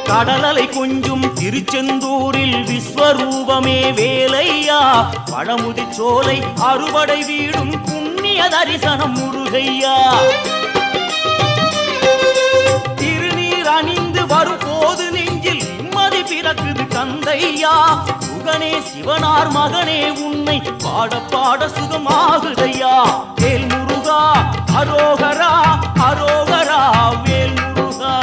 கடலலை கொஞ்சம் திருச்செந்தூரில் விஸ்வரூபமே வேலையா பழமுதி சோலை அறுபடை வீடும் புண்ணிய தரிசனம் முருகையா திருநீர் அணிந்து வரும் போது நெஞ்சில் நிம்மதி பிறக்குது கந்தையா சுகனே சிவனார் மகனே உன்னை பாட பாட சுகமாகுதையா வேல் முருகா அரோகரா அரோகரா வேல் முருகா